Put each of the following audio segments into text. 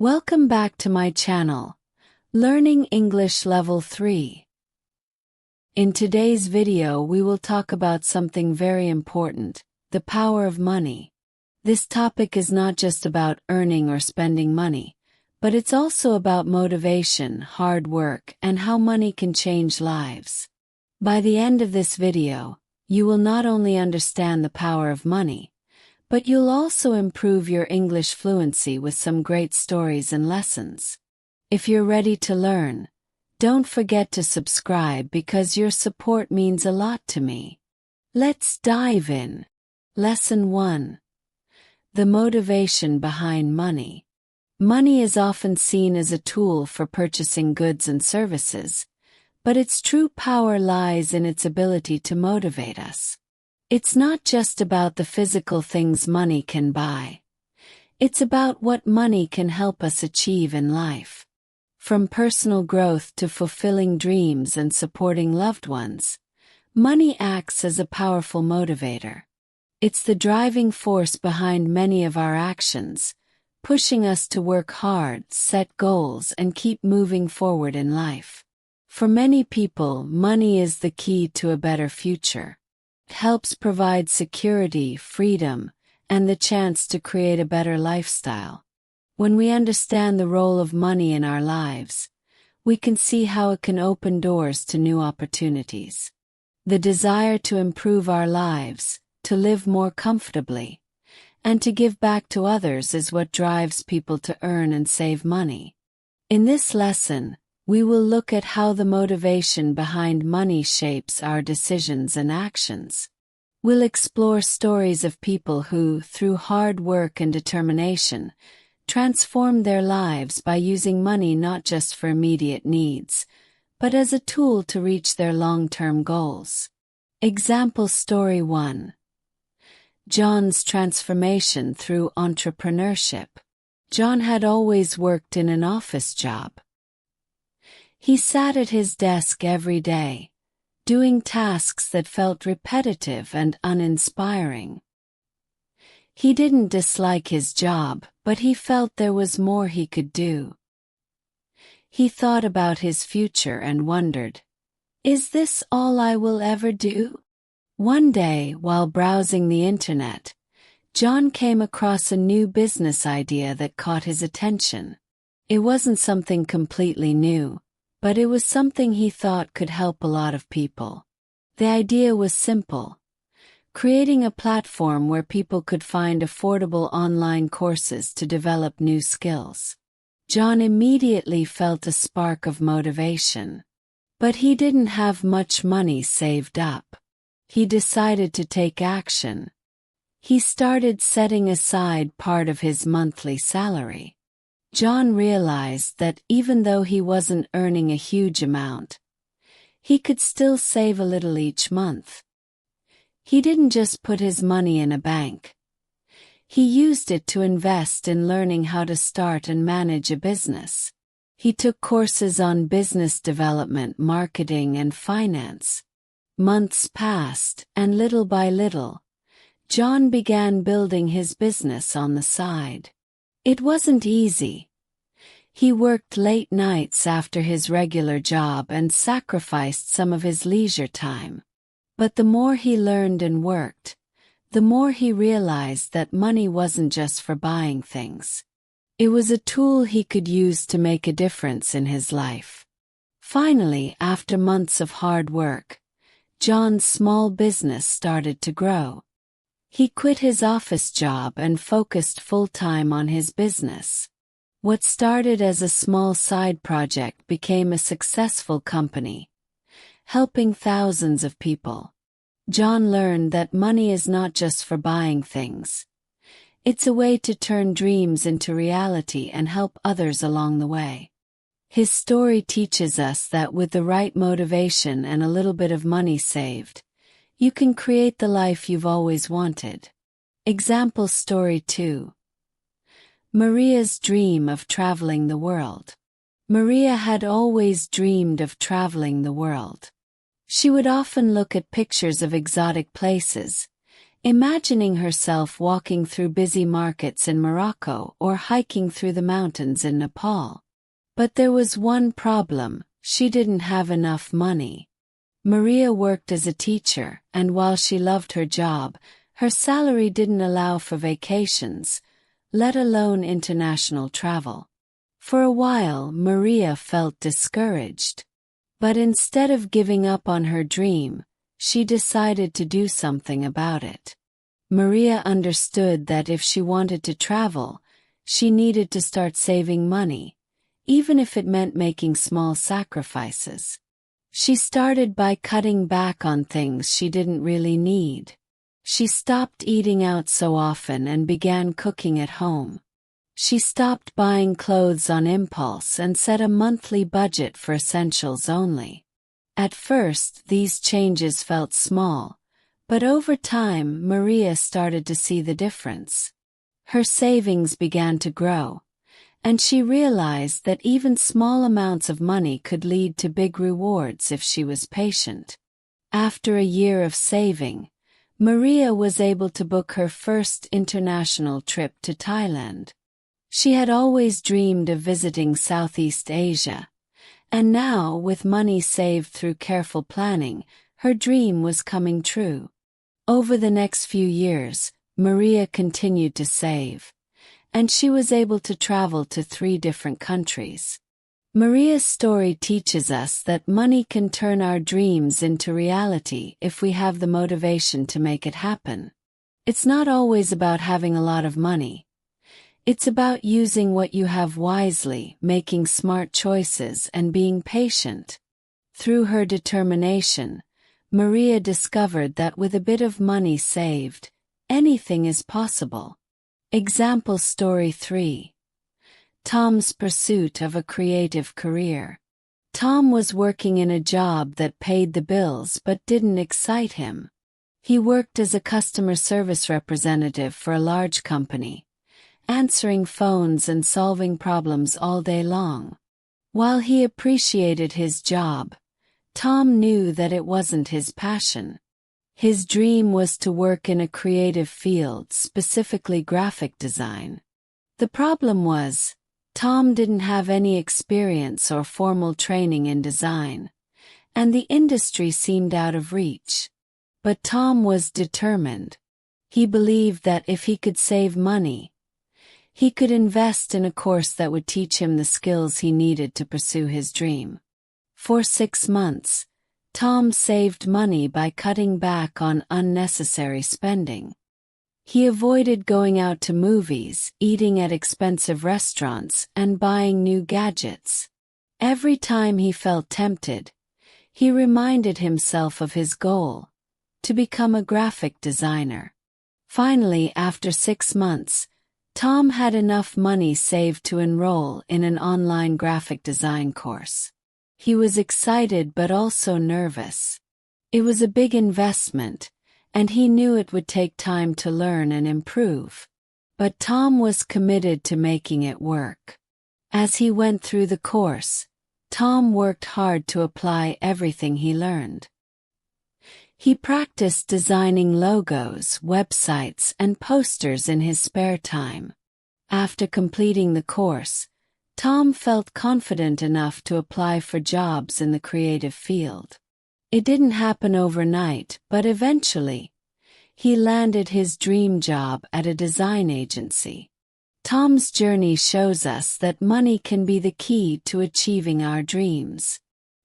Welcome back to my channel, Learning English Level 3. In today's video we will talk about something very important, the power of money. This topic is not just about earning or spending money, but it's also about motivation, hard work, and how money can change lives. By the end of this video, you will not only understand the power of money, but you'll also improve your English fluency with some great stories and lessons. If you're ready to learn, don't forget to subscribe because your support means a lot to me. Let's dive in. Lesson 1. The motivation behind money. Money is often seen as a tool for purchasing goods and services, but its true power lies in its ability to motivate us. It's not just about the physical things money can buy. It's about what money can help us achieve in life. From personal growth to fulfilling dreams and supporting loved ones, money acts as a powerful motivator. It's the driving force behind many of our actions, pushing us to work hard, set goals, and keep moving forward in life. For many people, money is the key to a better future. It helps provide security, freedom, and the chance to create a better lifestyle. When we understand the role of money in our lives, we can see how it can open doors to new opportunities. The desire to improve our lives, to live more comfortably, and to give back to others is what drives people to earn and save money. In this lesson, we will look at how the motivation behind money shapes our decisions and actions. We'll explore stories of people who, through hard work and determination, transformed their lives by using money not just for immediate needs, but as a tool to reach their long-term goals. Example Story 1. John's transformation through entrepreneurship. John had always worked in an office job. He sat at his desk every day, doing tasks that felt repetitive and uninspiring. He didn't dislike his job, but he felt there was more he could do. He thought about his future and wondered, "Is this all I will ever do?" One day, while browsing the internet, John came across a new business idea that caught his attention. It wasn't something completely new, but it was something he thought could help a lot of people. The idea was simple: creating a platform where people could find affordable online courses to develop new skills. John immediately felt a spark of motivation. But he didn't have much money saved up. He decided to take action. He started setting aside part of his monthly salary. John realized that even though he wasn't earning a huge amount, he could still save a little each month. He didn't just put his money in a bank. He used it to invest in learning how to start and manage a business. He took courses on business development, marketing, and finance. Months passed, and little by little, John began building his business on the side. It wasn't easy. He worked late nights after his regular job and sacrificed some of his leisure time. But the more he learned and worked, the more he realized that money wasn't just for buying things. It was a tool he could use to make a difference in his life. Finally, after months of hard work, John's small business started to grow. He quit his office job and focused full-time on his business. What started as a small side project became a successful company, helping thousands of people. John learned that money is not just for buying things. It's a way to turn dreams into reality and help others along the way. His story teaches us that with the right motivation and a little bit of money saved, you can create the life you've always wanted. Example Story 2. Maria's dream of traveling the world. Maria had always dreamed of traveling the world. She would often look at pictures of exotic places, imagining herself walking through busy markets in Morocco or hiking through the mountains in Nepal. But there was one problem: she didn't have enough money. Maria worked as a teacher, and while she loved her job, her salary didn't allow for vacations, let alone international travel. For a while, Maria felt discouraged. But instead of giving up on her dream, she decided to do something about it. Maria understood that if she wanted to travel, she needed to start saving money, even if it meant making small sacrifices. She started by cutting back on things she didn't really need. She stopped eating out so often and began cooking at home. She stopped buying clothes on impulse and set a monthly budget for essentials only. At first, these changes felt small, but over time, Maria started to see the difference. Her savings began to grow, and she realized that even small amounts of money could lead to big rewards if she was patient. After a year of saving, Maria was able to book her first international trip to Thailand. She had always dreamed of visiting Southeast Asia, and now, with money saved through careful planning, her dream was coming true. Over the next few years, Maria continued to save, and she was able to travel to 3 different countries. Maria's story teaches us that money can turn our dreams into reality if we have the motivation to make it happen. It's not always about having a lot of money. It's about using what you have wisely, making smart choices, and being patient. Through her determination, Maria discovered that with a bit of money saved, anything is possible. Example story 3. Tom's pursuit of a creative career. Tom was working in a job that paid the bills but didn't excite him. He worked as a customer service representative for a large company, answering phones and solving problems all day long. While he appreciated his job, Tom knew that it wasn't his passion. His dream was to work in a creative field, specifically graphic design. The problem was, Tom didn't have any experience or formal training in design, and the industry seemed out of reach. But Tom was determined. He believed that if he could save money, he could invest in a course that would teach him the skills he needed to pursue his dream. For 6 months, Tom saved money by cutting back on unnecessary spending. He avoided going out to movies, eating at expensive restaurants, and buying new gadgets. Every time he felt tempted, he reminded himself of his goal: to become a graphic designer. Finally, after 6 months, Tom had enough money saved to enroll in an online graphic design course. He was excited but also nervous. It was a big investment, and he knew it would take time to learn and improve. But Tom was committed to making it work. As he went through the course, Tom worked hard to apply everything he learned. He practiced designing logos, websites, and posters in his spare time. After completing the course, Tom felt confident enough to apply for jobs in the creative field. It didn't happen overnight, but eventually, he landed his dream job at a design agency. Tom's journey shows us that money can be the key to achieving our dreams.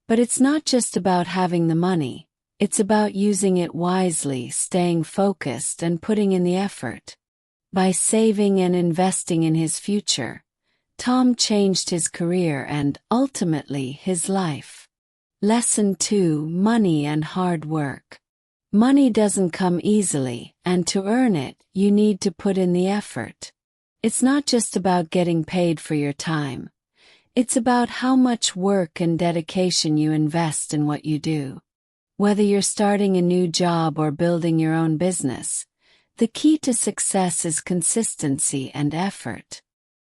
But it's not just about having the money. It's about using it wisely, staying focused, and putting in the effort. By saving and investing in his future, Tom changed his career and, ultimately, his life. Lesson 2: Money and hard work. Money doesn't come easily, and to earn it, you need to put in the effort. It's not just about getting paid for your time. It's about how much work and dedication you invest in what you do. Whether you're starting a new job or building your own business, the key to success is consistency and effort.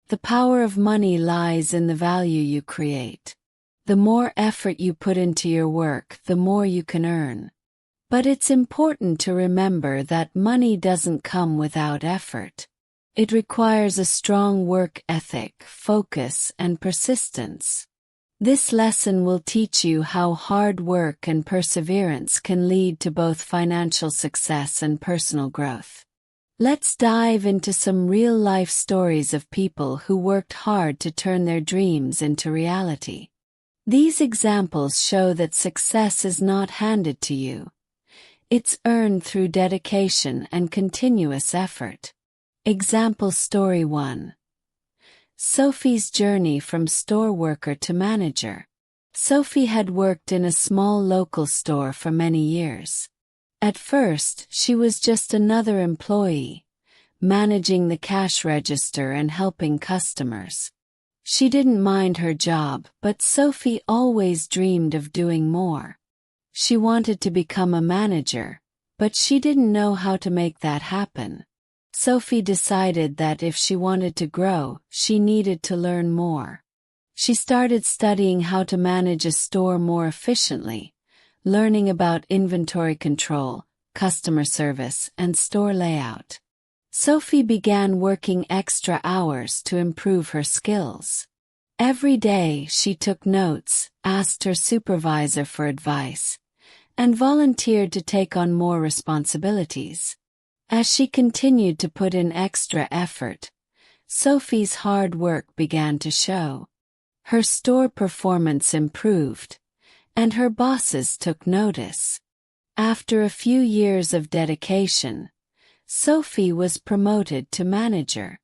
The power of money lies in the value you create. The more effort you put into your work, the more you can earn. But it's important to remember that money doesn't come without effort. It requires a strong work ethic, focus, and persistence. This lesson will teach you how hard work and perseverance can lead to both financial success and personal growth. Let's dive into some real-life stories of people who worked hard to turn their dreams into reality. These examples show that success is not handed to you. It's earned through dedication and continuous effort. Example Story 1. Sophie's journey from store worker to manager. Sophie had worked in a small local store for many years. At first, she was just another employee, managing the cash register and helping customers. She didn't mind her job, but Sophie always dreamed of doing more. She wanted to become a manager, but she didn't know how to make that happen. Sophie decided that if she wanted to grow, she needed to learn more. She started studying how to manage a store more efficiently, learning about inventory control, customer service, and store layout. Sophie began working extra hours to improve her skills. Every day she took notes, asked her supervisor for advice, and volunteered to take on more responsibilities. As she continued to put in extra effort, Sophie's hard work began to show. Her store performance improved, and her bosses took notice. After a few years of dedication, Sophie was promoted to manager.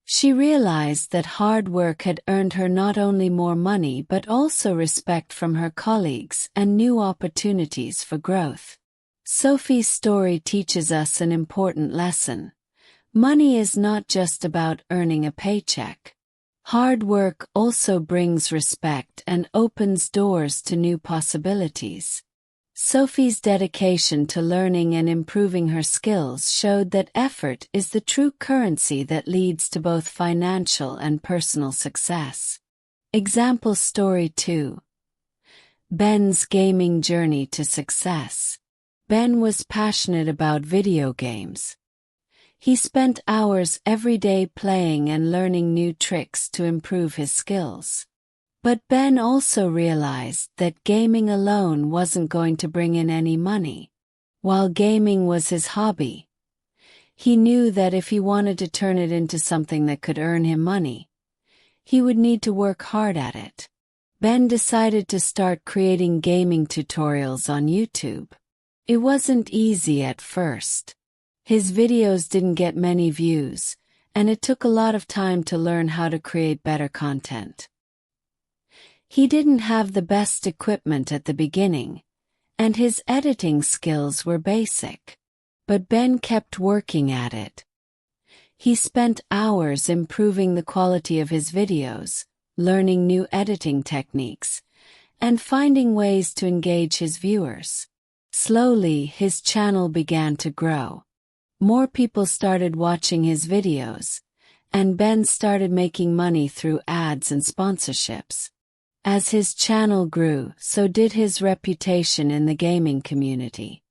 She realized that hard work had earned her not only more money but also respect from her colleagues and new opportunities for growth. Sophie's story teaches us an important lesson. Money is not just about earning a paycheck. Hard work also brings respect and opens doors to new possibilities. Sophie's dedication to learning and improving her skills showed that effort is the true currency that leads to both financial and personal success. Example Story 2. Ben's gaming journey to success. Ben was passionate about video games. He spent hours every day playing and learning new tricks to improve his skills. But Ben also realized that gaming alone wasn't going to bring in any money. While gaming was his hobby, he knew that if he wanted to turn it into something that could earn him money, he would need to work hard at it. Ben decided to start creating gaming tutorials on YouTube. It wasn't easy at first. His videos didn't get many views, and it took a lot of time to learn how to create better content. He didn't have the best equipment at the beginning, and his editing skills were basic. But Ben kept working at it. He spent hours improving the quality of his videos, learning new editing techniques, and finding ways to engage his viewers. Slowly, his channel began to grow. More people started watching his videos, and Ben started making money through ads and sponsorships. As his channel grew, so did his reputation in the gaming community.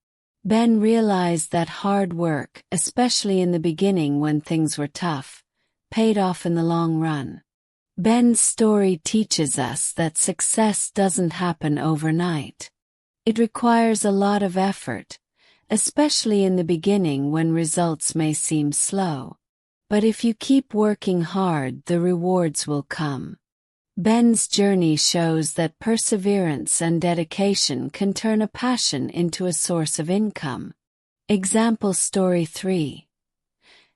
Ben realized that hard work, especially in the beginning when things were tough, paid off in the long run. Ben's story teaches us that success doesn't happen overnight. It requires a lot of effort, especially in the beginning when results may seem slow. But if you keep working hard, the rewards will come. Ben's journey shows that perseverance and dedication can turn a passion into a source of income. Example Story 3.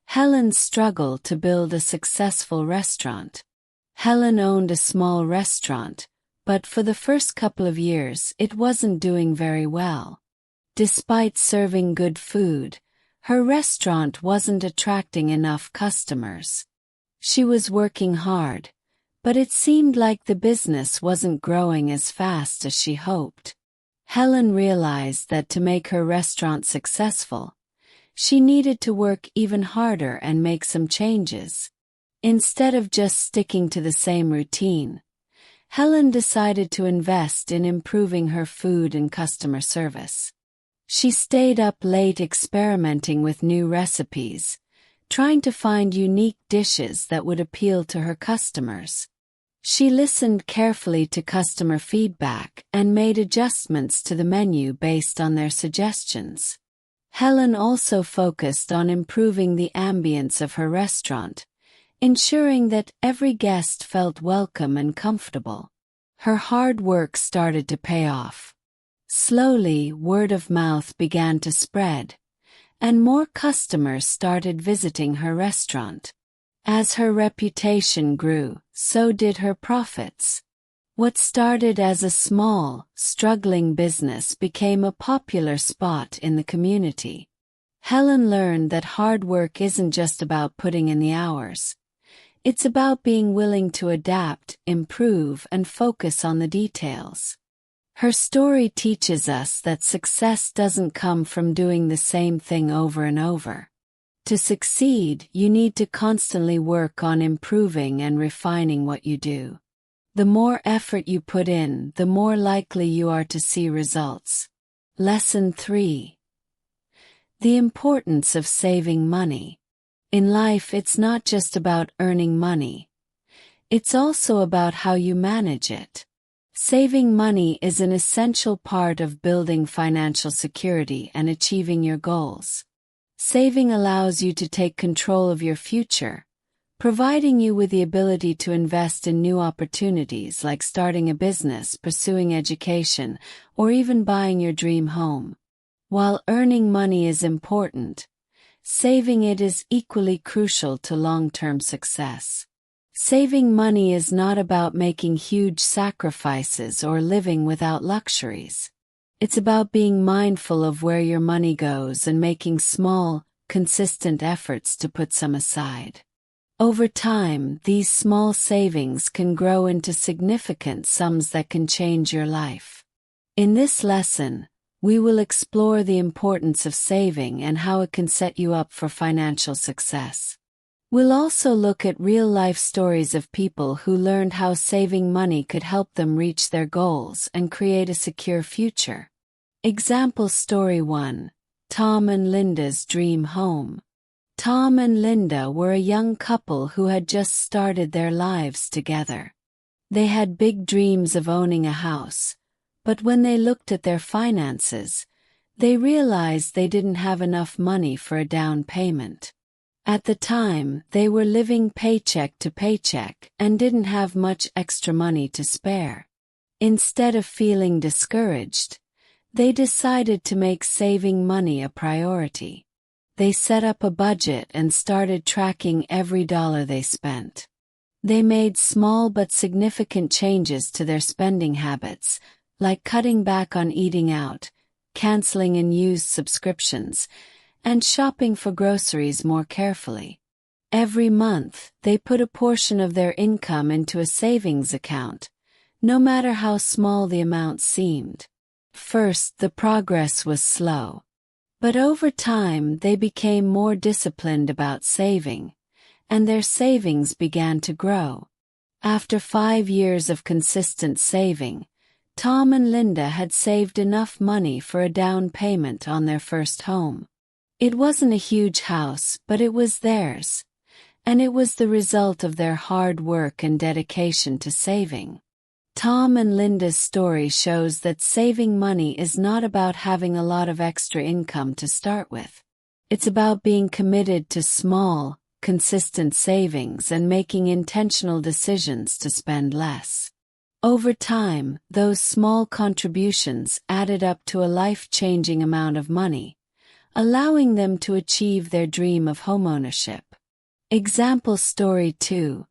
Helen's struggle to build a successful restaurant. Helen owned a small restaurant, but for the first couple of years it wasn't doing very well. Despite serving good food, her restaurant wasn't attracting enough customers. She was working hard, but it seemed like the business wasn't growing as fast as she hoped. Helen realized that to make her restaurant successful, she needed to work even harder and make some changes. Instead of just sticking to the same routine, Helen decided to invest in improving her food and customer service. She stayed up late experimenting with new recipes, trying to find unique dishes that would appeal to her customers. She listened carefully to customer feedback and made adjustments to the menu based on their suggestions. Helen also focused on improving the ambience of her restaurant, ensuring that every guest felt welcome and comfortable. Her hard work started to pay off. Slowly, word of mouth began to spread, and more customers started visiting her restaurant. As her reputation grew, so did her profits. What started as a small, struggling business became a popular spot in the community. Helen learned that hard work isn't just about putting in the hours. It's about being willing to adapt, improve, and focus on the details. Her story teaches us that success doesn't come from doing the same thing over and over. To succeed, you need to constantly work on improving and refining what you do. The more effort you put in, the more likely you are to see results. Lesson 3. The importance of saving money. In life, it's not just about earning money. It's also about how you manage it. Saving money is an essential part of building financial security and achieving your goals. Saving allows you to take control of your future, providing you with the ability to invest in new opportunities like starting a business, pursuing education, or even buying your dream home. While earning money is important, saving it is equally crucial to long-term success. Saving money is not about making huge sacrifices or living without luxuries. It's about being mindful of where your money goes and making small, consistent efforts to put some aside. Over time, these small savings can grow into significant sums that can change your life. In this lesson, we will explore the importance of saving and how it can set you up for financial success. We'll also look at real-life stories of people who learned how saving money could help them reach their goals and create a secure future. Example Story 1. Tom and Linda's Dream Home. Tom and Linda were a young couple who had just started their lives together. They had big dreams of owning a house, but when they looked at their finances, they realized they didn't have enough money for a down payment. At the time, they were living paycheck to paycheck and didn't have much extra money to spare. Instead of feeling discouraged, they decided to make saving money a priority. They set up a budget and started tracking every dollar they spent. They made small but significant changes to their spending habits, like cutting back on eating out, canceling unused subscriptions, and shopping for groceries more carefully. Every month, they put a portion of their income into a savings account, no matter how small the amount seemed. First, the progress was slow. But over time, they became more disciplined about saving, and their savings began to grow. After 5 years of consistent saving, Tom and Linda had saved enough money for a down payment on their first home. It wasn't a huge house, but it was theirs, and it was the result of their hard work and dedication to saving. Tom and Linda's story shows that saving money is not about having a lot of extra income to start with. It's about being committed to small, consistent savings and making intentional decisions to spend less. Over time, those small contributions added up to a life-changing amount of money, allowing them to achieve their dream of homeownership. Example Story 2.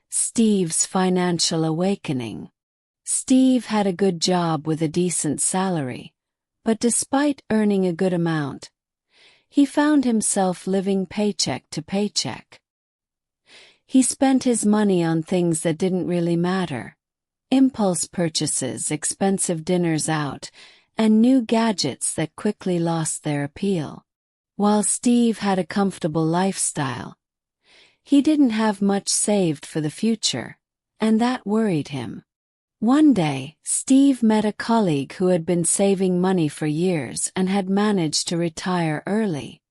Steve's Financial Awakening. Steve had a good job with a decent salary, but despite earning a good amount, he found himself living paycheck to paycheck. He spent his money on things that didn't really matter: impulse purchases, expensive dinners out, and new gadgets that quickly lost their appeal. While Steve had a comfortable lifestyle, he didn't have much saved for the future, and that worried him. One day, Steve met a colleague who had been saving money for years and had managed to retire early.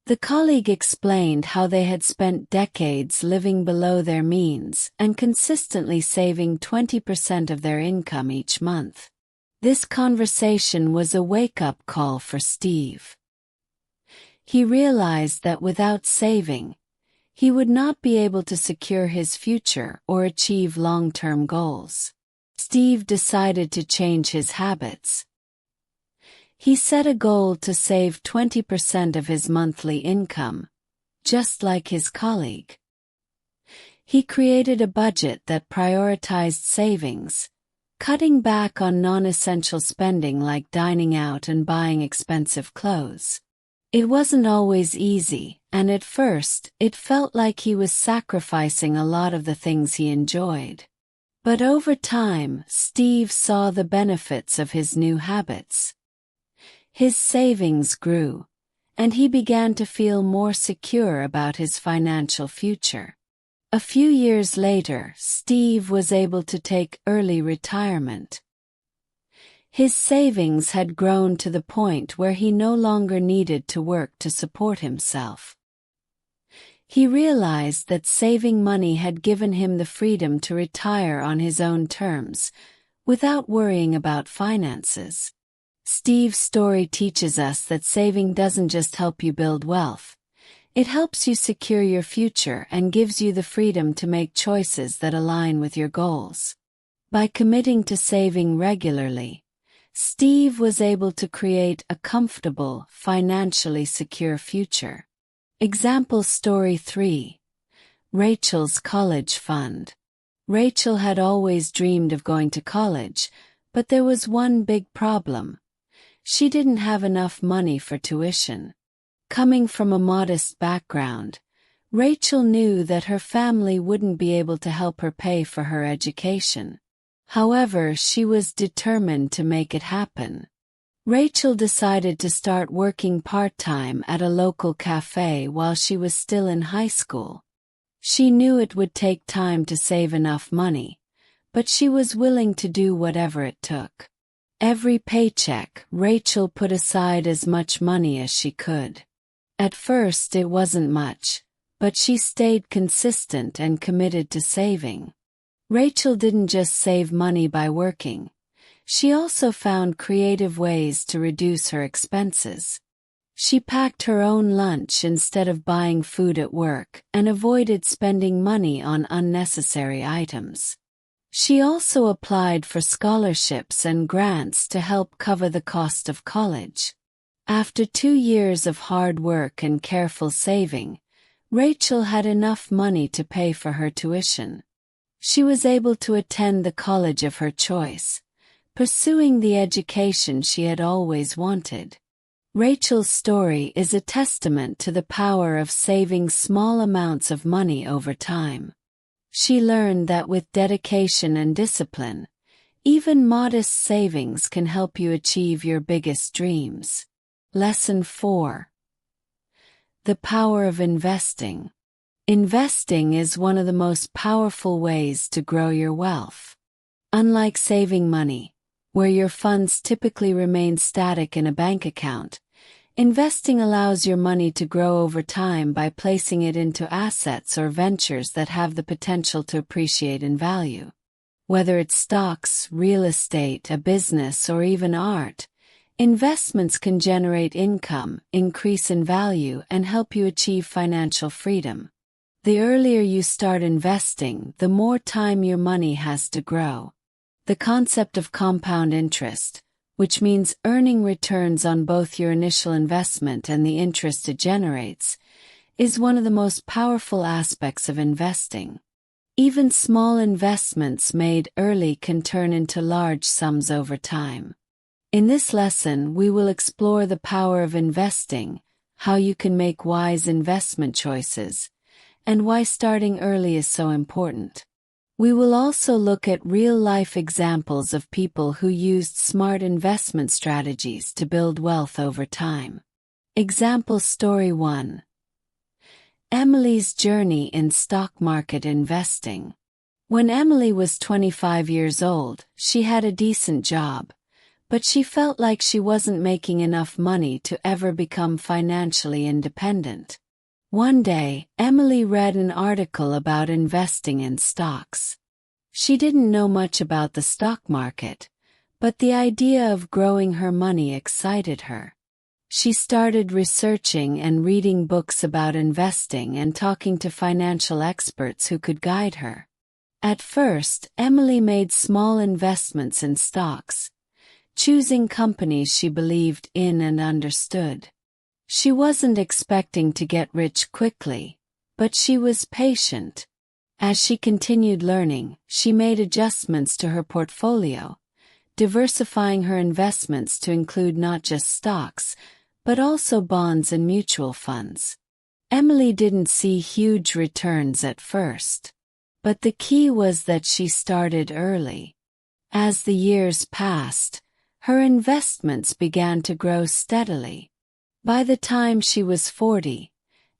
The colleague explained how they had spent decades living below their means and consistently saving 20% of their income each month. This conversation was a wake-up call for Steve. He realized that without saving, he would not be able to secure his future or achieve long-term goals. Steve decided to change his habits. He set a goal to save 20% of his monthly income, just like his colleague. He created a budget that prioritized savings, cutting back on non-essential spending like dining out and buying expensive clothes. It wasn't always easy, and at first, it felt like he was sacrificing a lot of the things he enjoyed. But over time, Steve saw the benefits of his new habits. His savings grew, and he began to feel more secure about his financial future. A few years later, Steve was able to take early retirement. His savings had grown to the point where he no longer needed to work to support himself. He realized that saving money had given him the freedom to retire on his own terms, without worrying about finances. Steve's story teaches us that saving doesn't just help you build wealth. It helps you secure your future and gives you the freedom to make choices that align with your goals. By committing to saving regularly, Steve was able to create a comfortable, financially secure future. Example story 3. Rachel's college fund. Rachel had always dreamed of going to college, but there was one big problem. She didn't have enough money for tuition. Coming from a modest background, Rachel knew that her family wouldn't be able to help her pay for her education. However, she was determined to make it happen. Rachel decided to start working part-time at a local cafe while she was still in high school. She knew it would take time to save enough money, but she was willing to do whatever it took. Every paycheck, Rachel put aside as much money as she could. At first it wasn't much, but she stayed consistent and committed to saving. Rachel didn't just save money by working. She also found creative ways to reduce her expenses. She packed her own lunch instead of buying food at work and avoided spending money on unnecessary items. She also applied for scholarships and grants to help cover the cost of college. After 2 years of hard work and careful saving, Rachel had enough money to pay for her tuition. She was able to attend the college of her choice, pursuing the education she had always wanted. Rachel's story is a testament to the power of saving small amounts of money over time. She learned that with dedication and discipline, even modest savings can help you achieve your biggest dreams. Lesson 4. The power of investing. Investing is one of the most powerful ways to grow your wealth. Unlike saving money, where your funds typically remain static in a bank account, investing allows your money to grow over time by placing it into assets or ventures that have the potential to appreciate in value. Whether it's stocks, real estate, a business, or even art, investments can generate income, increase in value, and help you achieve financial freedom. The earlier you start investing, the more time your money has to grow. The concept of compound interest, which means earning returns on both your initial investment and the interest it generates, is one of the most powerful aspects of investing. Even small investments made early can turn into large sums over time. In this lesson, we will explore the power of investing, how you can make wise investment choices, and why starting early is so important. We will also look at real-life examples of people who used smart investment strategies to build wealth over time. Example story 1. Emily's journey in stock market investing. When Emily was 25 years old, she had a decent job, but she felt like she wasn't making enough money to ever become financially independent. One day, Emily read an article about investing in stocks. She didn't know much about the stock market, but the idea of growing her money excited her. She started researching and reading books about investing and talking to financial experts who could guide her. At first, Emily made small investments in stocks, choosing companies she believed in and understood. She wasn't expecting to get rich quickly, but she was patient. As she continued learning, she made adjustments to her portfolio, diversifying her investments to include not just stocks, but also bonds and mutual funds. Emily didn't see huge returns at first, but the key was that she started early. As the years passed, her investments began to grow steadily. By the time she was 40,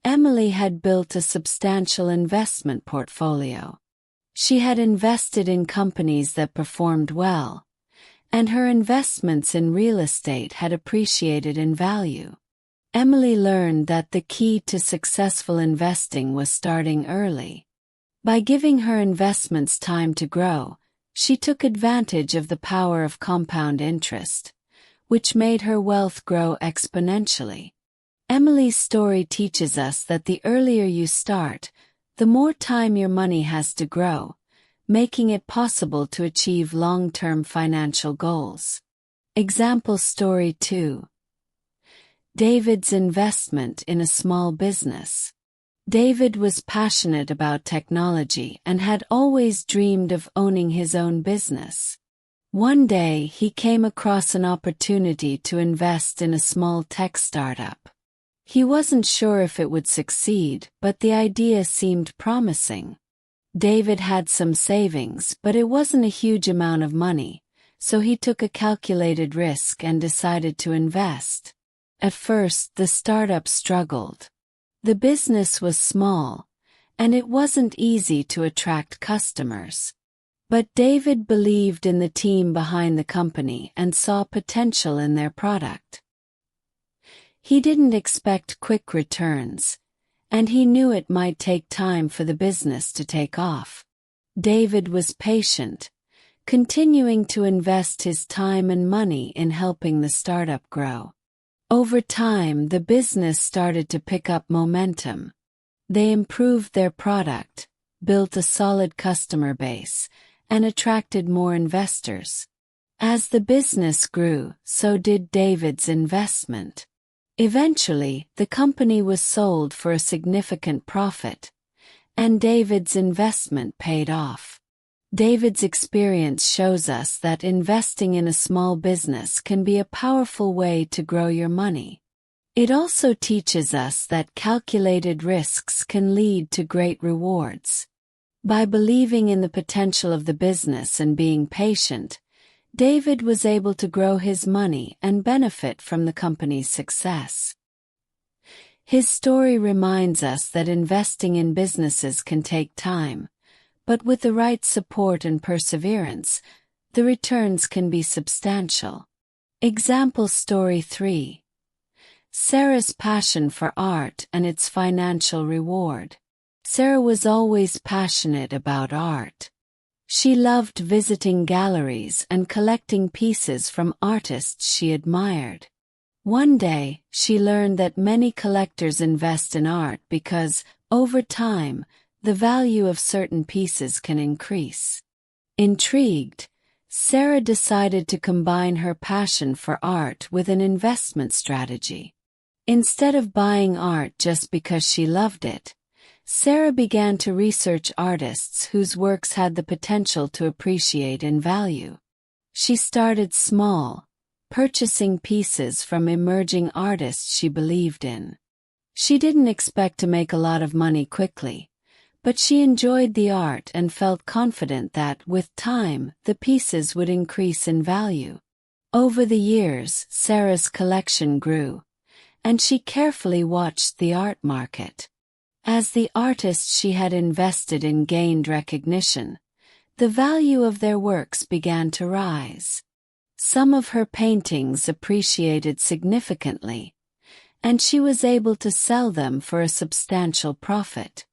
Emily had built a substantial investment portfolio. She had invested in companies that performed well, and her investments in real estate had appreciated in value. Emily learned that the key to successful investing was starting early. By giving her investments time to grow, she took advantage of the power of compound interest, which made her wealth grow exponentially. Emily's story teaches us that the earlier you start, the more time your money has to grow, making it possible to achieve long-term financial goals. Example story 2. David's investment in a small business. David was passionate about technology and had always dreamed of owning his own business. One day he came across an opportunity to invest in a small tech startup. He wasn't sure if it would succeed, but the idea seemed promising. David had some savings, but it wasn't a huge amount of money, so he took a calculated risk and decided to invest. At first, the startup struggled. The business was small, and it wasn't easy to attract customers. But David believed in the team behind the company and saw potential in their product. He didn't expect quick returns, and he knew it might take time for the business to take off. David was patient, continuing to invest his time and money in helping the startup grow. Over time, the business started to pick up momentum. They improved their product, built a solid customer base, and attracted more investors. As the business grew, so did David's investment. Eventually, the company was sold for a significant profit, and David's investment paid off. David's experience shows us that investing in a small business can be a powerful way to grow your money. It also teaches us that calculated risks can lead to great rewards. By believing in the potential of the business and being patient, David was able to grow his money and benefit from the company's success. His story reminds us that investing in businesses can take time, but with the right support and perseverance, the returns can be substantial. Example story 3. Sarah's passion for art and its financial reward. Sarah was always passionate about art. She loved visiting galleries and collecting pieces from artists she admired. One day, she learned that many collectors invest in art because, over time, the value of certain pieces can increase. Intrigued, Sarah decided to combine her passion for art with an investment strategy. Instead of buying art just because she loved it, Sarah began to research artists whose works had the potential to appreciate in value. She started small, purchasing pieces from emerging artists she believed in. She didn't expect to make a lot of money quickly, but she enjoyed the art and felt confident that, with time, the pieces would increase in value. Over the years, Sarah's collection grew, and she carefully watched the art market. As the artists she had invested in gained recognition, the value of their works began to rise. Some of her paintings appreciated significantly, and she was able to sell them for a substantial profit.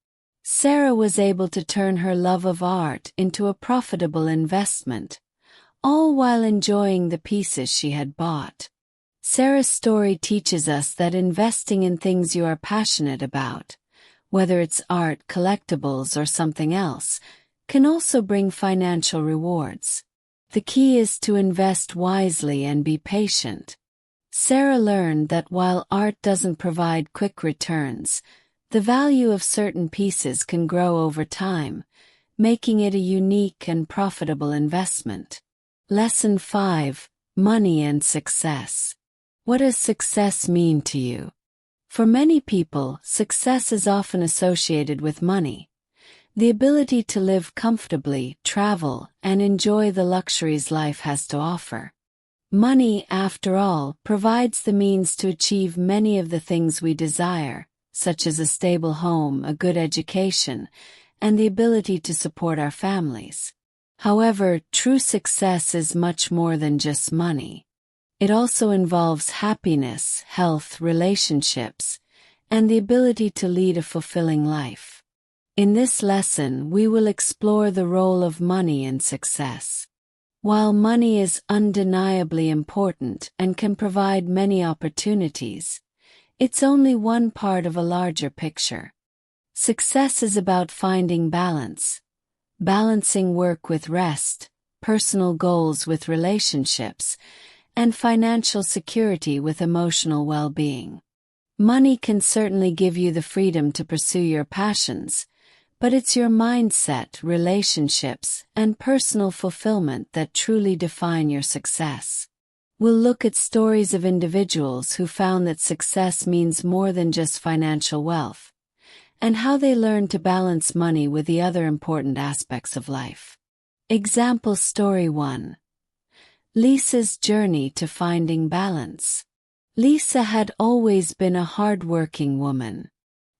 Sarah was able to turn her love of art into a profitable investment, all while enjoying the pieces she had bought. Sarah's story teaches us that investing in things you are passionate about, whether it's art, collectibles, or something else, can also bring financial rewards. The key is to invest wisely and be patient. Sarah learned that while art doesn't provide quick returns, the value of certain pieces can grow over time, making it a unique and profitable investment. Lesson 5: Money and Success. What does success mean to you? For many people, success is often associated with money. The ability to live comfortably, travel, and enjoy the luxuries life has to offer. Money, after all, provides the means to achieve many of the things we desire, such as a stable home, a good education, and the ability to support our families. However, true success is much more than just money. It also involves happiness, health, relationships, and the ability to lead a fulfilling life. In this lesson, we will explore the role of money in success. While money is undeniably important and can provide many opportunities, it's only one part of a larger picture. Success is about finding balance, balancing work with rest, personal goals with relationships, and financial security with emotional well-being. Money can certainly give you the freedom to pursue your passions, but it's your mindset, relationships, and personal fulfillment that truly define your success. We'll look at stories of individuals who found that success means more than just financial wealth, and how they learned to balance money with the other important aspects of life. Example Story 1. Lisa's journey to finding balance. Lisa had always been a hard-working woman.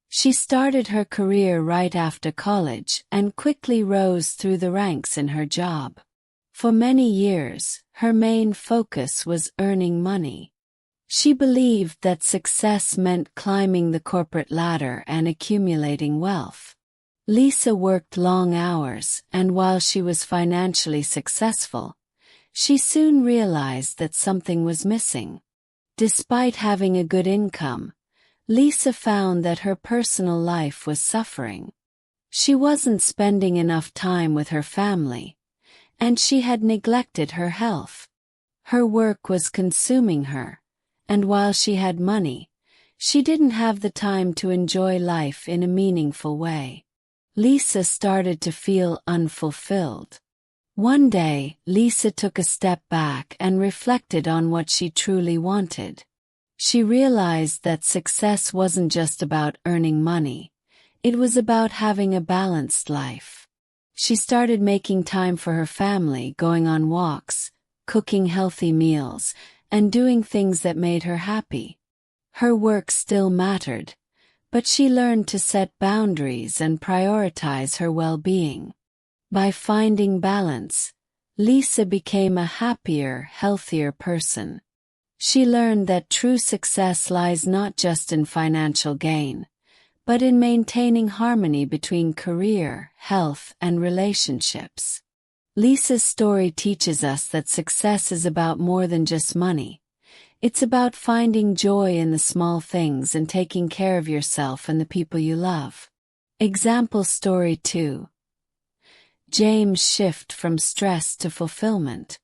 She started her career right after college and quickly rose through the ranks in her job. For many years, her main focus was earning money. She believed that success meant climbing the corporate ladder and accumulating wealth. Lisa worked long hours, and while she was financially successful, she soon realized that something was missing. Despite having a good income, Lisa found that her personal life was suffering. She wasn't spending enough time with her family, and she had neglected her health. Her work was consuming her, and while she had money, she didn't have the time to enjoy life in a meaningful way. Lisa started to feel unfulfilled. One day, Lisa took a step back and reflected on what she truly wanted. She realized that success wasn't just about earning money, it was about having a balanced life. She started making time for her family, going on walks, cooking healthy meals, and doing things that made her happy. Her work still mattered, but she learned to set boundaries and prioritize her well-being. By finding balance, Lisa became a happier, healthier person. She learned that true success lies not just in financial gain, but in maintaining harmony between career, health, and relationships. Lisa's story teaches us that success is about more than just money. It's about finding joy in the small things and taking care of yourself and the people you love. Example Story 2. James' shift from stress to fulfillment.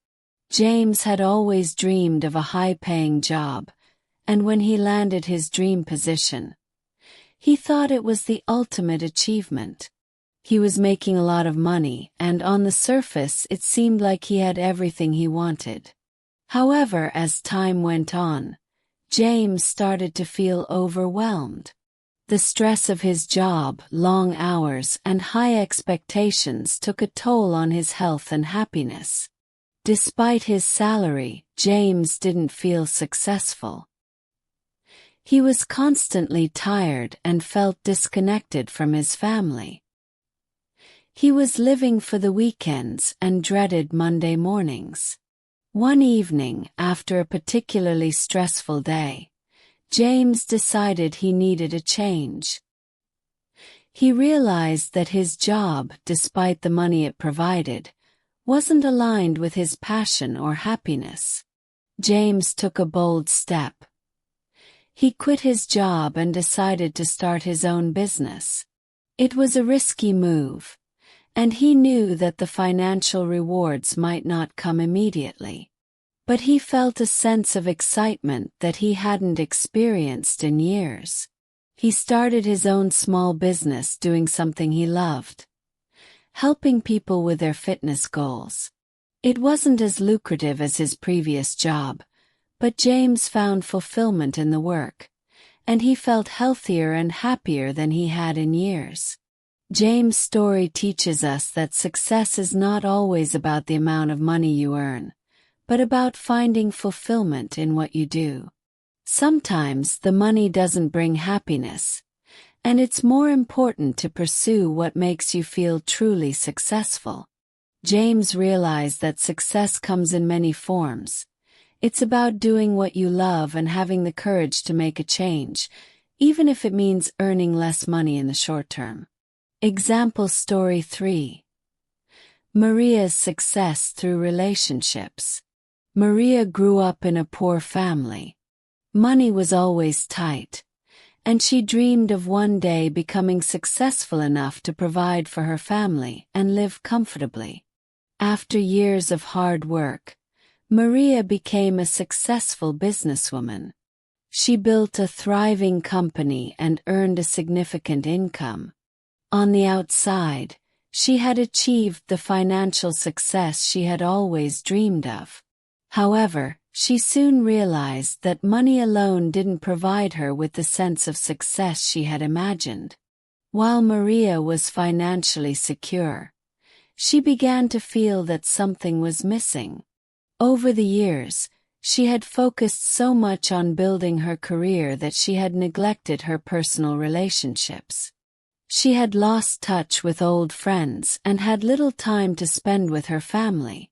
James had always dreamed of a high-paying job, and when he landed his dream position, he thought it was the ultimate achievement. He was making a lot of money, and on the surface it seemed like he had everything he wanted. However, as time went on, James started to feel overwhelmed. The stress of his job, long hours, and high expectations took a toll on his health and happiness. Despite his salary, James didn't feel successful. He was constantly tired and felt disconnected from his family. He was living for the weekends and dreaded Monday mornings. One evening, after a particularly stressful day, James decided he needed a change. He realized that his job, despite the money it provided, wasn't aligned with his passion or happiness. James took a bold step. He quit his job and decided to start his own business. It was a risky move, and he knew that the financial rewards might not come immediately. But he felt a sense of excitement that he hadn't experienced in years. He started his own small business doing something he loved, helping people with their fitness goals. It wasn't as lucrative as his previous job, but James found fulfillment in the work, and he felt healthier and happier than he had in years. James' story teaches us that success is not always about the amount of money you earn, but about finding fulfillment in what you do. Sometimes the money doesn't bring happiness, and it's more important to pursue what makes you feel truly successful. James realized that success comes in many forms. It's about doing what you love and having the courage to make a change, even if it means earning less money in the short term. Example story 3. Maria's success through relationships. Maria grew up in a poor family. Money was always tight, and she dreamed of one day becoming successful enough to provide for her family and live comfortably. After years of hard work, Maria became a successful businesswoman. She built a thriving company and earned a significant income. On the outside, she had achieved the financial success she had always dreamed of. However, she soon realized that money alone didn't provide her with the sense of success she had imagined. While Maria was financially secure, she began to feel that something was missing. Over the years, she had focused so much on building her career that she had neglected her personal relationships. She had lost touch with old friends and had little time to spend with her family.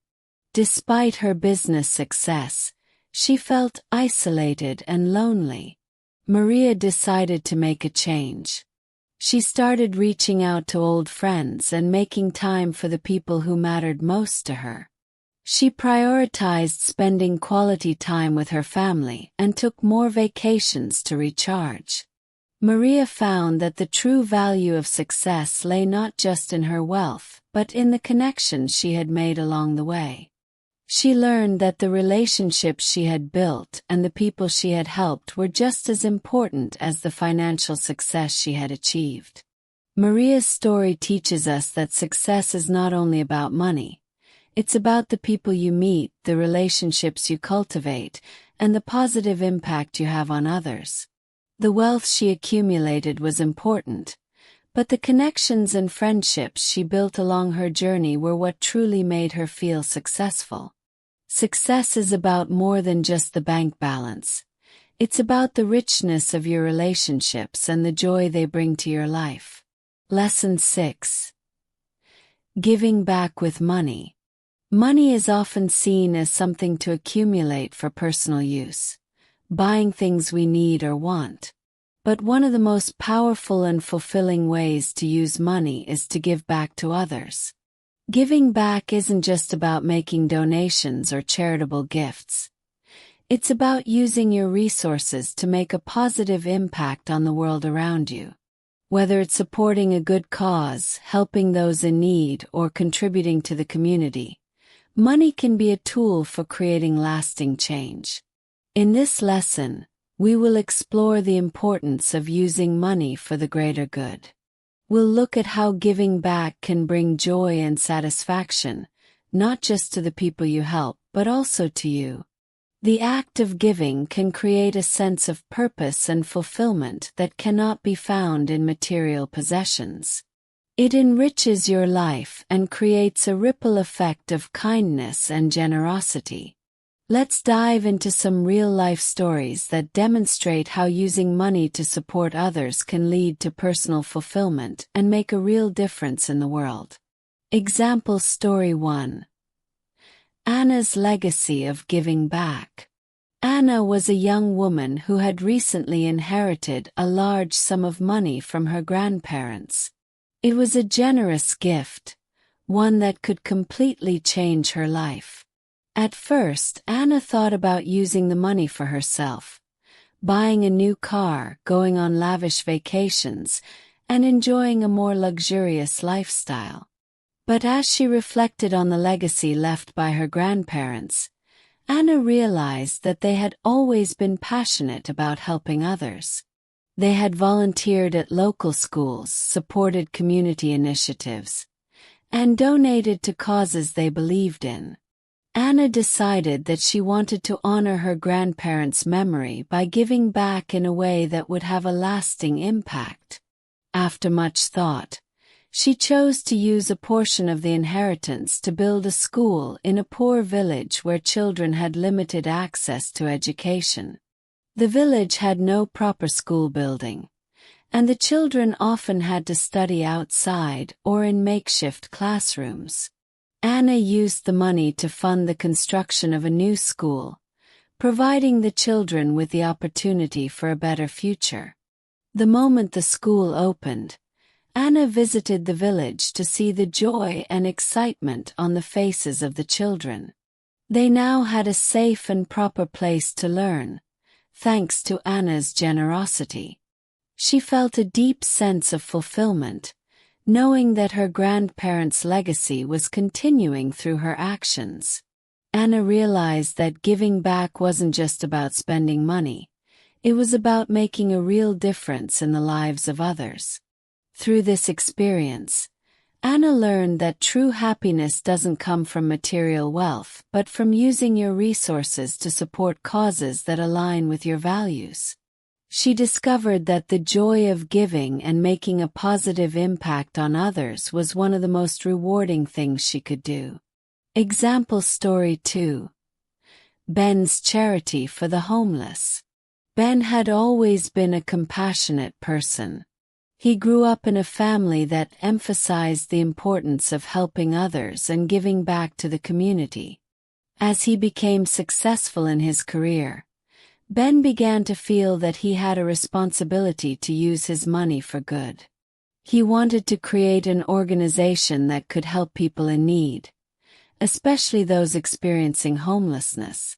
Despite her business success, she felt isolated and lonely. Maria decided to make a change. She started reaching out to old friends and making time for the people who mattered most to her. She prioritized spending quality time with her family and took more vacations to recharge. Maria found that the true value of success lay not just in her wealth, but in the connections she had made along the way. She learned that the relationships she had built and the people she had helped were just as important as the financial success she had achieved. Maria's story teaches us that success is not only about money. It's about the people you meet, the relationships you cultivate, and the positive impact you have on others. The wealth she accumulated was important, but the connections and friendships she built along her journey were what truly made her feel successful. Success is about more than just the bank balance. It's about the richness of your relationships and the joy they bring to your life. Lesson 6. Giving back with money. Money is often seen as something to accumulate for personal use, buying things we need or want. But one of the most powerful and fulfilling ways to use money is to give back to others. Giving back isn't just about making donations or charitable gifts. It's about using your resources to make a positive impact on the world around you. Whether it's supporting a good cause, helping those in need, or contributing to the community, money can be a tool for creating lasting change. In this lesson, we will explore the importance of using money for the greater good. We'll look at how giving back can bring joy and satisfaction, not just to the people you help, but also to you. The act of giving can create a sense of purpose and fulfillment that cannot be found in material possessions. It enriches your life and creates a ripple effect of kindness and generosity. Let's dive into some real-life stories that demonstrate how using money to support others can lead to personal fulfillment and make a real difference in the world. Example Story 1. Anna's Legacy of Giving Back. Anna was a young woman who had recently inherited a large sum of money from her grandparents. It was a generous gift, one that could completely change her life. At first, Anna thought about using the money for herself, buying a new car, going on lavish vacations, and enjoying a more luxurious lifestyle. But as she reflected on the legacy left by her grandparents, Anna realized that they had always been passionate about helping others. They had volunteered at local schools, supported community initiatives, and donated to causes they believed in. Anna decided that she wanted to honor her grandparents' memory by giving back in a way that would have a lasting impact. After much thought, she chose to use a portion of the inheritance to build a school in a poor village where children had limited access to education. The village had no proper school building, and the children often had to study outside or in makeshift classrooms. Anna used the money to fund the construction of a new school, providing the children with the opportunity for a better future. The moment the school opened, Anna visited the village to see the joy and excitement on the faces of the children. They now had a safe and proper place to learn, thanks to Anna's generosity. She felt a deep sense of fulfillment, knowing that her grandparents' legacy was continuing through her actions. Anna realized that giving back wasn't just about spending money, it was about making a real difference in the lives of others. Through this experience, Anna learned that true happiness doesn't come from material wealth but from using your resources to support causes that align with your values. She discovered that the joy of giving and making a positive impact on others was one of the most rewarding things she could do. Example Story 2. Ben's Charity for the Homeless. Ben had always been a compassionate person. He grew up in a family that emphasized the importance of helping others and giving back to the community. As he became successful in his career, Ben began to feel that he had a responsibility to use his money for good. He wanted to create an organization that could help people in need, especially those experiencing homelessness.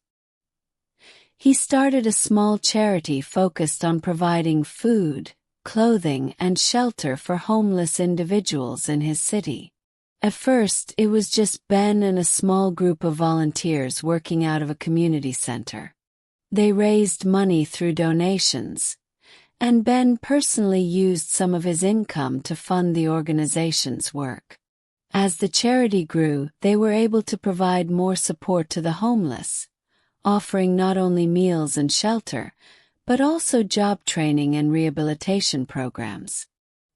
He started a small charity focused on providing food, clothing, and shelter for homeless individuals in his city. At first, it was just Ben and a small group of volunteers working out of a community center. They raised money through donations, and Ben personally used some of his income to fund the organization's work. As the charity grew, they were able to provide more support to the homeless, offering not only meals and shelter, but also job training and rehabilitation programs.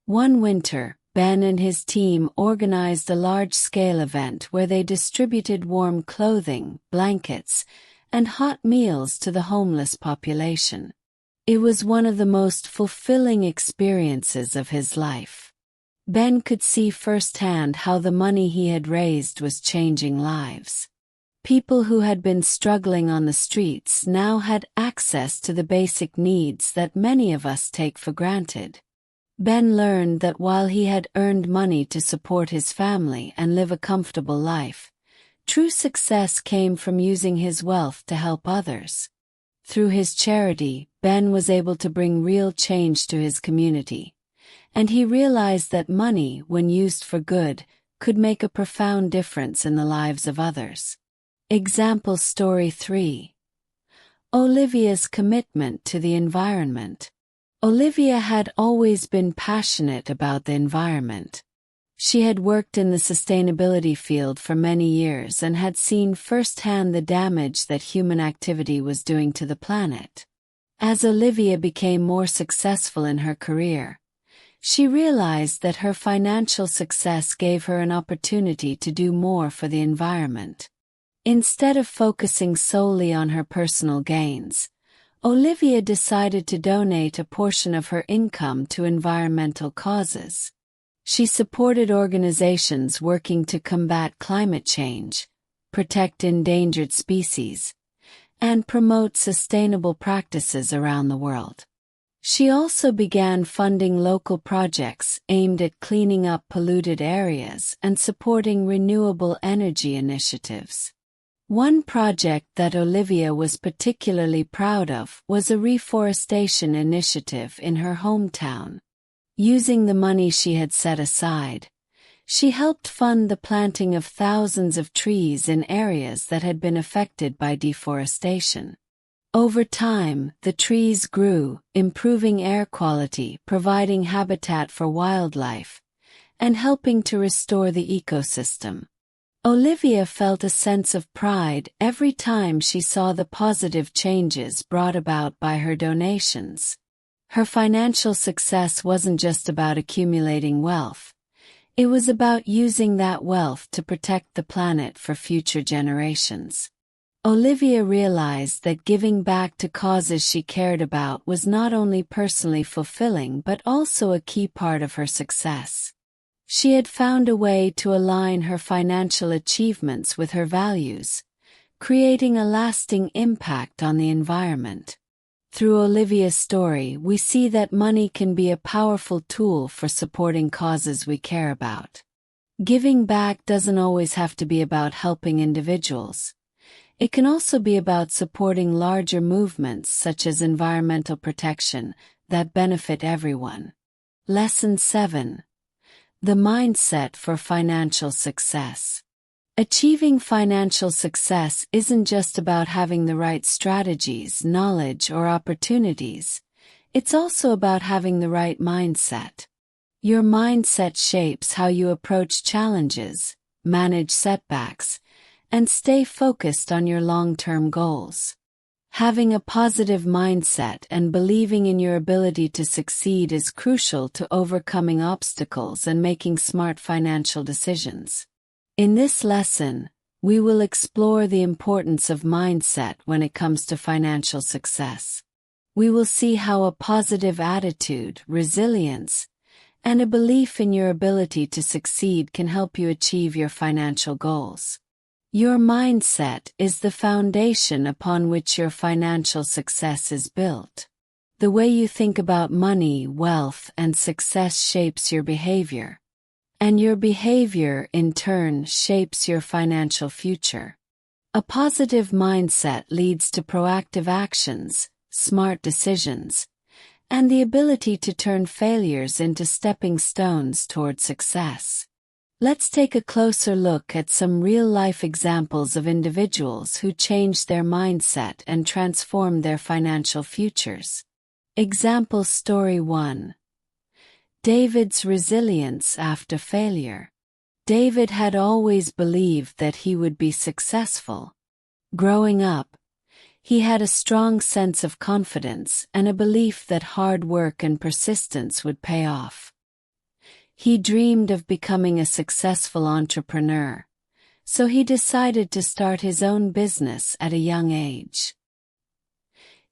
One winter, Ben and his team organized a large-scale event where they distributed warm clothing, blankets, and hot meals to the homeless population. It was one of the most fulfilling experiences of his life. Ben could see firsthand how the money he had raised was changing lives. People who had been struggling on the streets now had access to the basic needs that many of us take for granted. Ben learned that while he had earned money to support his family and live a comfortable life, true success came from using his wealth to help others. Through his charity, Ben was able to bring real change to his community, and he realized that money, when used for good, could make a profound difference in the lives of others. Example Story 3. Olivia's Commitment to the Environment. Olivia had always been passionate about the environment. She had worked in the sustainability field for many years and had seen firsthand the damage that human activity was doing to the planet. As Olivia became more successful in her career, she realized that her financial success gave her an opportunity to do more for the environment. Instead of focusing solely on her personal gains, Olivia decided to donate a portion of her income to environmental causes. She supported organizations working to combat climate change, protect endangered species, and promote sustainable practices around the world. She also began funding local projects aimed at cleaning up polluted areas and supporting renewable energy initiatives. One project that Olivia was particularly proud of was a reforestation initiative in her hometown. Using the money she had set aside, she helped fund the planting of thousands of trees in areas that had been affected by deforestation. Over time, the trees grew, improving air quality, providing habitat for wildlife, and helping to restore the ecosystem. Olivia felt a sense of pride every time she saw the positive changes brought about by her donations. Her financial success wasn't just about accumulating wealth. It was about using that wealth to protect the planet for future generations. Olivia realized that giving back to causes she cared about was not only personally fulfilling but also a key part of her success. She had found a way to align her financial achievements with her values, creating a lasting impact on the environment. Through Olivia's story, we see that money can be a powerful tool for supporting causes we care about. Giving back doesn't always have to be about helping individuals. It can also be about supporting larger movements such as environmental protection that benefit everyone. Lesson 7. The mindset for financial success. Achieving financial success isn't just about having the right strategies, knowledge, or opportunities. It's also about having the right mindset. Your mindset shapes how you approach challenges, manage setbacks, and stay focused on your long-term goals. Having a positive mindset and believing in your ability to succeed is crucial to overcoming obstacles and making smart financial decisions. In this lesson, we will explore the importance of mindset when it comes to financial success. We will see how a positive attitude, resilience, and a belief in your ability to succeed can help you achieve your financial goals. Your mindset is the foundation upon which your financial success is built. The way you think about money, wealth, and success shapes your behavior. And your behavior, in turn, shapes your financial future. A positive mindset leads to proactive actions, smart decisions, and the ability to turn failures into stepping stones toward success. Let's take a closer look at some real-life examples of individuals who changed their mindset and transformed their financial futures. Example story 1. David's resilience after failure. David had always believed that he would be successful. Growing up, he had a strong sense of confidence and a belief that hard work and persistence would pay off. He dreamed of becoming a successful entrepreneur, so he decided to start his own business at a young age.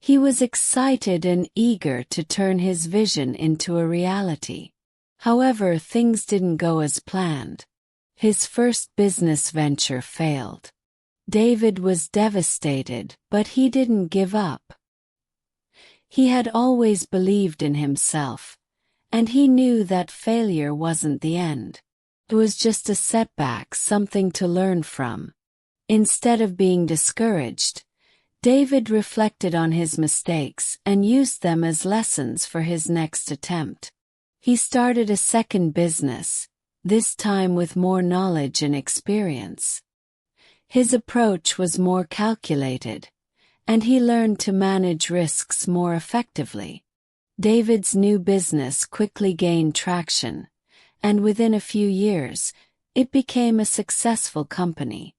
He was excited and eager to turn his vision into a reality. However, things didn't go as planned. His first business venture failed. David was devastated, but he didn't give up. He had always believed in himself, and he knew that failure wasn't the end. It was just a setback, something to learn from. Instead of being discouraged, David reflected on his mistakes and used them as lessons for his next attempt. He started a second business, this time with more knowledge and experience. His approach was more calculated, and he learned to manage risks more effectively. David's new business quickly gained traction, and within a few years, it became a successful company.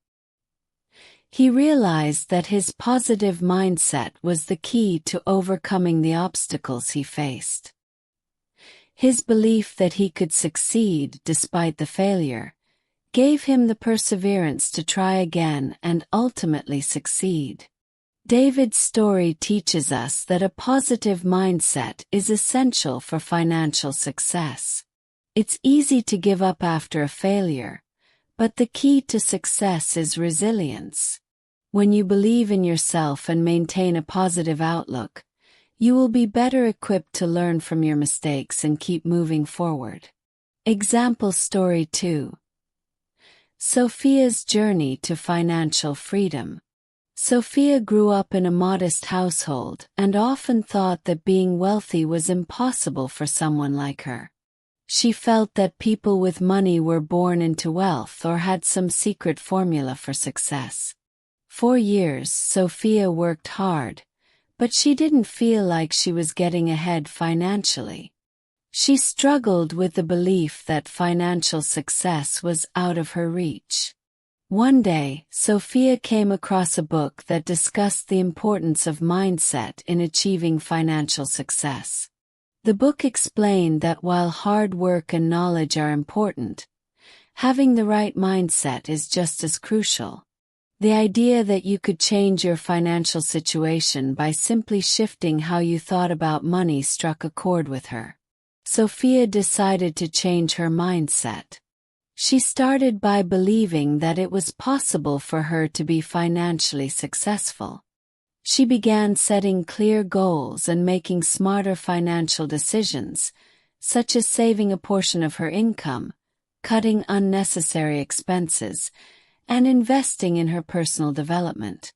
He realized that his positive mindset was the key to overcoming the obstacles he faced. His belief that he could succeed despite the failure gave him the perseverance to try again and ultimately succeed. David's story teaches us that a positive mindset is essential for financial success. It's easy to give up after a failure, but the key to success is resilience. When you believe in yourself and maintain a positive outlook, you will be better equipped to learn from your mistakes and keep moving forward. Example story 2. Sophia's journey to financial freedom. Sophia grew up in a modest household and often thought that being wealthy was impossible for someone like her. She felt that people with money were born into wealth or had some secret formula for success. For years, Sophia worked hard, but she didn't feel like she was getting ahead financially. She struggled with the belief that financial success was out of her reach. One day, Sophia came across a book that discussed the importance of mindset in achieving financial success. The book explained that while hard work and knowledge are important, having the right mindset is just as crucial. The idea that you could change your financial situation by simply shifting how you thought about money struck a chord with her. Sophia decided to change her mindset. She started by believing that it was possible for her to be financially successful. She began setting clear goals and making smarter financial decisions, such as saving a portion of her income, cutting unnecessary expenses, and investing in her personal development.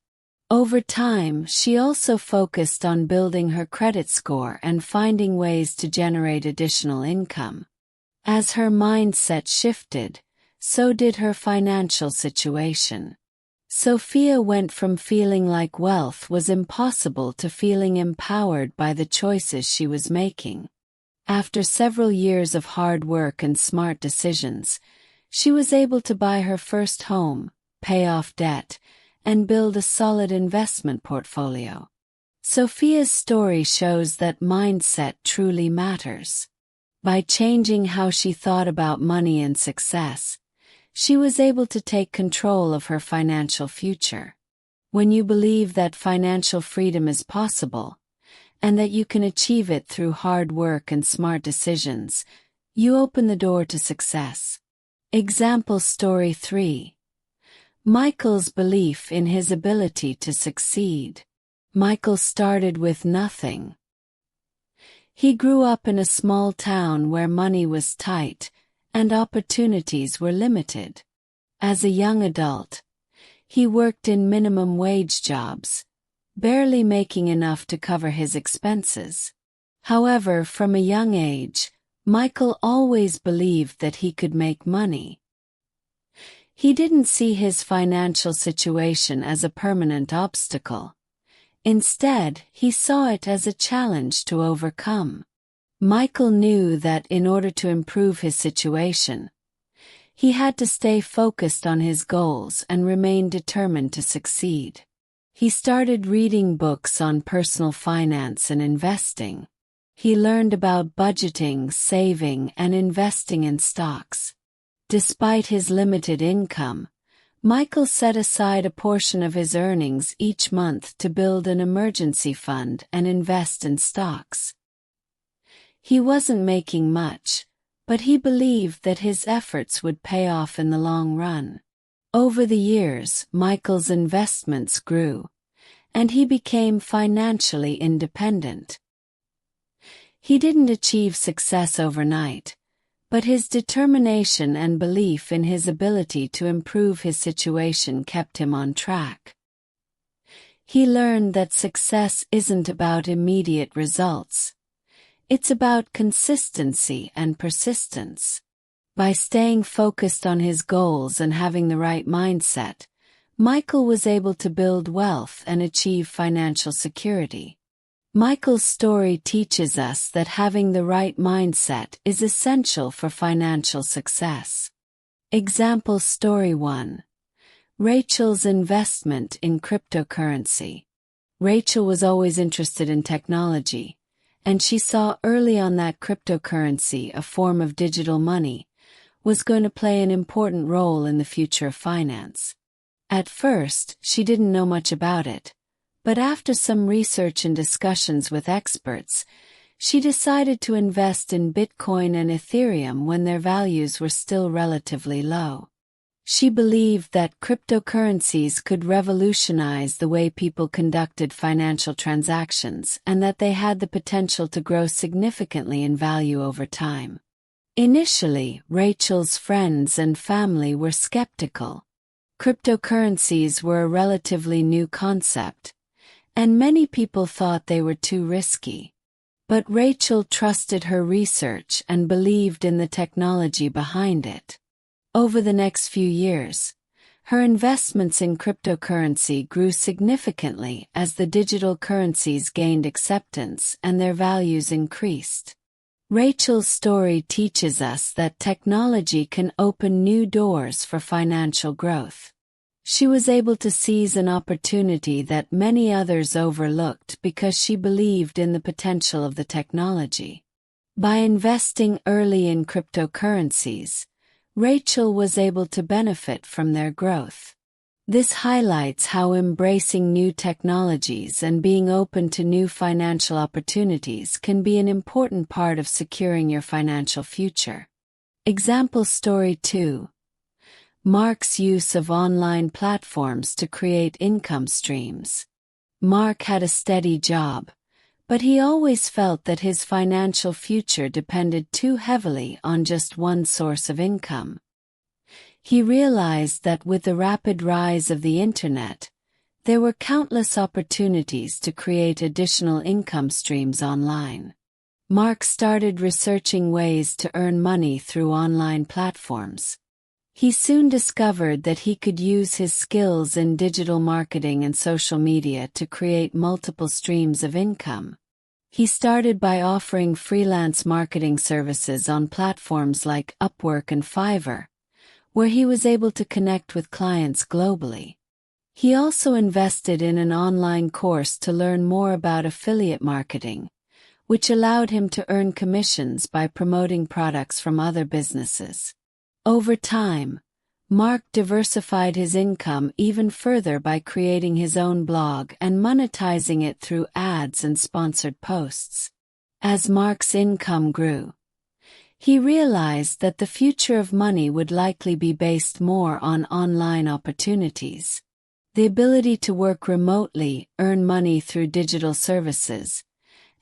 Over time, she also focused on building her credit score and finding ways to generate additional income. As her mindset shifted, so did her financial situation. Sophia went from feeling like wealth was impossible to feeling empowered by the choices she was making. After several years of hard work and smart decisions, she was able to buy her first home, pay off debt, and build a solid investment portfolio. Sophia's story shows that mindset truly matters. By changing how she thought about money and success, she was able to take control of her financial future. When you believe that financial freedom is possible, and that you can achieve it through hard work and smart decisions, you open the door to success. Example story 3. Michael's belief in his ability to succeed. Michael started with nothing. He grew up in a small town where money was tight and opportunities were limited. As a young adult, he worked in minimum wage jobs, barely making enough to cover his expenses. However, from a young age, Michael always believed that he could make money. He didn't see his financial situation as a permanent obstacle. Instead, he saw it as a challenge to overcome. Michael knew that in order to improve his situation, he had to stay focused on his goals and remain determined to succeed. He started reading books on personal finance and investing. He learned about budgeting, saving, and investing in stocks. Despite his limited income, Michael set aside a portion of his earnings each month to build an emergency fund and invest in stocks. He wasn't making much, but he believed that his efforts would pay off in the long run. Over the years, Michael's investments grew, and he became financially independent. He didn't achieve success overnight, but his determination and belief in his ability to improve his situation kept him on track. He learned that success isn't about immediate results. It's about consistency and persistence. By staying focused on his goals and having the right mindset, Michael was able to build wealth and achieve financial security. Michael's story teaches us that having the right mindset is essential for financial success. Example story 1. Rachel's investment in cryptocurrency. Rachel was always interested in technology, and she saw early on that cryptocurrency, a form of digital money, was going to play an important role in the future of finance. At first, she didn't know much about it, but after some research and discussions with experts, she decided to invest in Bitcoin and Ethereum when their values were still relatively low. She believed that cryptocurrencies could revolutionize the way people conducted financial transactions and that they had the potential to grow significantly in value over time. Initially, Rachel's friends and family were skeptical. Cryptocurrencies were a relatively new concept, and many people thought they were too risky. But Rachel trusted her research and believed in the technology behind it. Over the next few years, her investments in cryptocurrency grew significantly as the digital currencies gained acceptance and their values increased. Rachel's story teaches us that technology can open new doors for financial growth. She was able to seize an opportunity that many others overlooked because she believed in the potential of the technology. By investing early in cryptocurrencies, Rachel was able to benefit from their growth. This highlights how embracing new technologies and being open to new financial opportunities can be an important part of securing your financial future. Example story 2. Mark's use of online platforms to create income streams. Mark had a steady job, but he always felt that his financial future depended too heavily on just one source of income. He realized that with the rapid rise of the internet, there were countless opportunities to create additional income streams online. Mark started researching ways to earn money through online platforms. He soon discovered that he could use his skills in digital marketing and social media to create multiple streams of income. He started by offering freelance marketing services on platforms like Upwork and Fiverr, where he was able to connect with clients globally. He also invested in an online course to learn more about affiliate marketing, which allowed him to earn commissions by promoting products from other businesses. Over time, Mark diversified his income even further by creating his own blog and monetizing it through ads and sponsored posts. As Mark's income grew, he realized that the future of money would likely be based more on online opportunities. The ability to work remotely, earn money through digital services,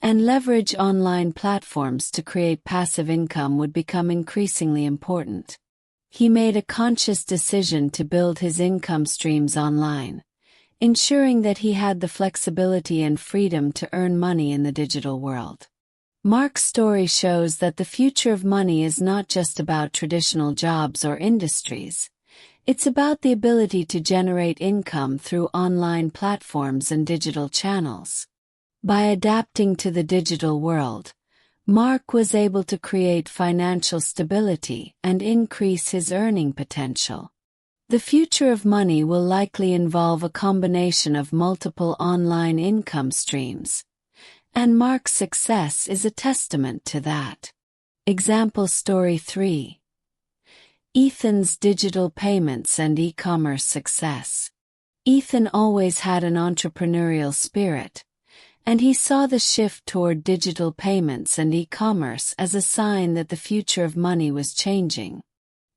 and leverage online platforms to create passive income would become increasingly important. He made a conscious decision to build his income streams online, ensuring that he had the flexibility and freedom to earn money in the digital world. Mark's story shows that the future of money is not just about traditional jobs or industries. It's about the ability to generate income through online platforms and digital channels. By adapting to the digital world, Mark was able to create financial stability and increase his earning potential. The future of money will likely involve a combination of multiple online income streams, and Mark's success is a testament to that. Example story 3. Ethan's digital payments and e-commerce success. Ethan always had an entrepreneurial spirit, and he saw the shift toward digital payments and e-commerce as a sign that the future of money was changing.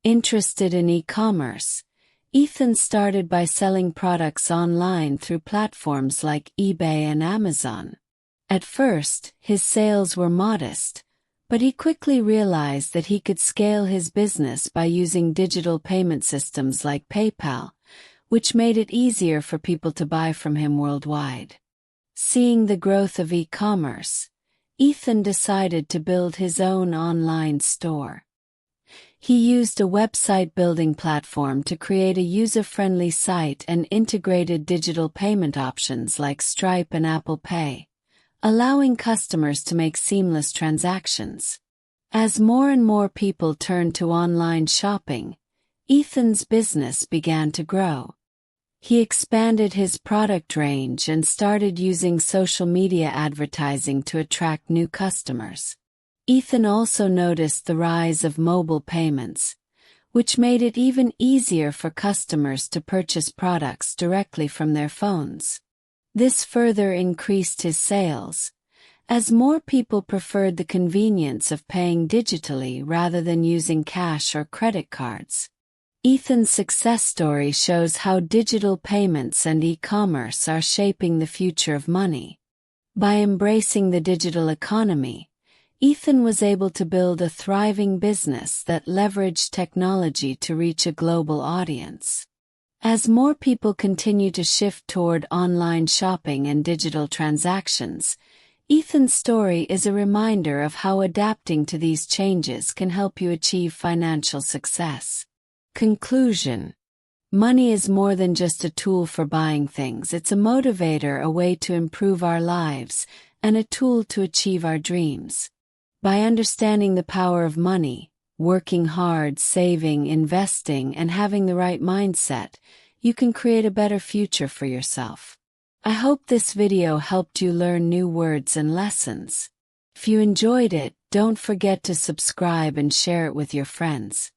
Interested in e-commerce, Ethan started by selling products online through platforms like eBay and Amazon. At first, his sales were modest, but he quickly realized that he could scale his business by using digital payment systems like PayPal, which made it easier for people to buy from him worldwide. Seeing the growth of e-commerce, Ethan decided to build his own online store. He used a website building platform to create a user-friendly site and integrated digital payment options like Stripe and Apple Pay, allowing customers to make seamless transactions. As more and more people turned to online shopping, Ethan's business began to grow. He expanded his product range and started using social media advertising to attract new customers. Ethan also noticed the rise of mobile payments, which made it even easier for customers to purchase products directly from their phones. This further increased his sales, as more people preferred the convenience of paying digitally rather than using cash or credit cards. Ethan's success story shows how digital payments and e-commerce are shaping the future of money. By embracing the digital economy, Ethan was able to build a thriving business that leveraged technology to reach a global audience. As more people continue to shift toward online shopping and digital transactions, Ethan's story is a reminder of how adapting to these changes can help you achieve financial success. Conclusion: money is more than just a tool for buying things. It's a motivator, a way to improve our lives, and a tool to achieve our dreams. By understanding the power of money, working hard, saving, investing, and having the right mindset, you can create a better future for yourself. I hope this video helped you learn new words and lessons. If you enjoyed it, don't forget to subscribe and share it with your friends.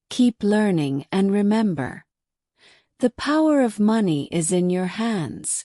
Keep learning and remember, the power of money is in your hands.